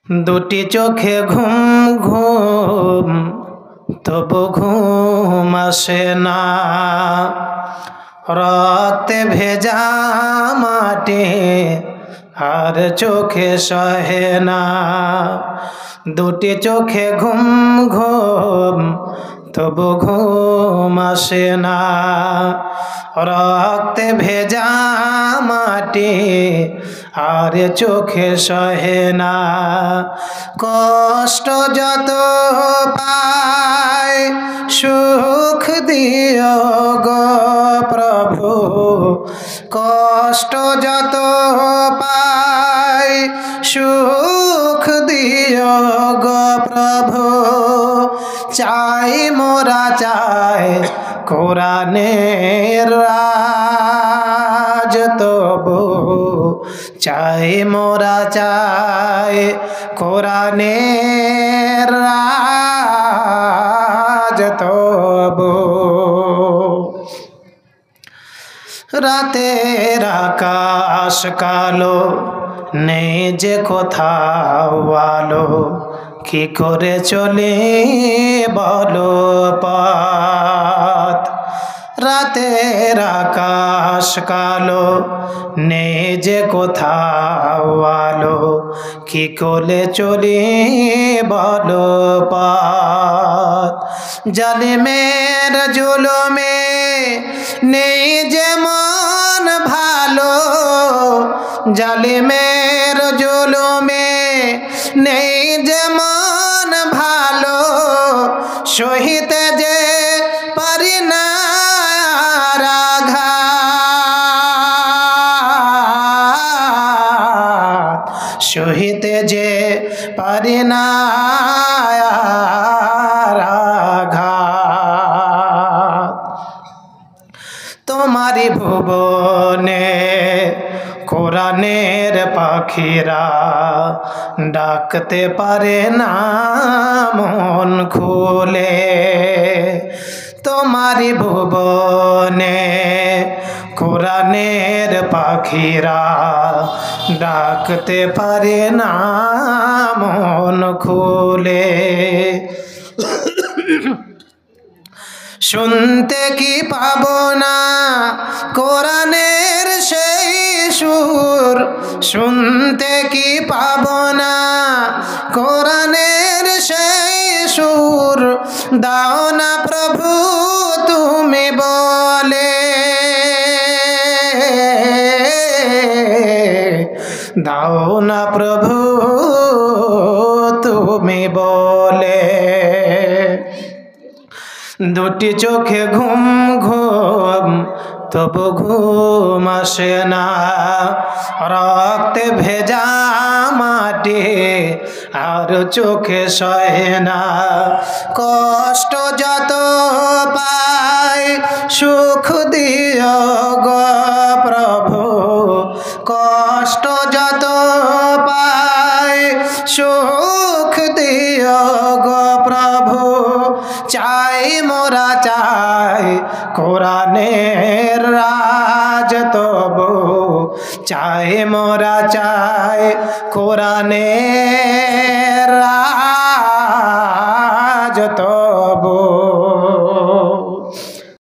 দুটি চোখে ঘুম ঘুম তবু ঘুম আসে না, রক্তে ভেজা মাটি আর চোখে সহে না। দুটি চোখে ঘুম ঘুম তবু ঘুম আসে না, রক্তে ভেজা মাটি আর চোখে সহে না। কষ্ট যত পায় সুখ দিও গো প্রভু, কষ্ট যত পায় সুখ দিও গো প্রভু। চাই মোরা চাই কোরআনের রাজ তবু, চাই মোরা চাই কোরআনের রাজ তবু। রাতের আকাশ কালো, নেই যে কোথাও আলো, কি করে চলে বলো পথ। রাতের আকাশ কালো, নেই যে কোথাও আলো, কি করে চলে বলো পথ। জালিমের জুলুমে নেই যেমন ভালো, জালিমের জুলুমে নেই যেমন ভালো, সহিতে যে পারি না আঘাত, সহিতে যে পারি না আঘাত। তোমারি ভুবনে কোরআনের পাখিরা ডাকতে পারে না মন খুলে। তোমারি ভুবনে কোরআনের পাখিরা ডাকতে পারে না মন খুলে। শুনতে কি পাবো না কোরআনের সেই সুর, শুনতে কি পাবো না কোরআনের সেই সুর। দাও না প্রভু তুমি বলে, দাও না প্রভু তুমি বলে। দুটি চোখে ঘুম ঘুম তবু ঘুম আসে না, রক্তে ভেজা মাটি আর চোখে সহে না। কষ্ট যত পায় সুখ দিও গো প্রভু, কষ্ট যত পায় সুখ দিও গো প্রভু। চাই মোরা চাই কোরআনের রাজ তবু, চাই মোরা চাই কোরআনের রাজ।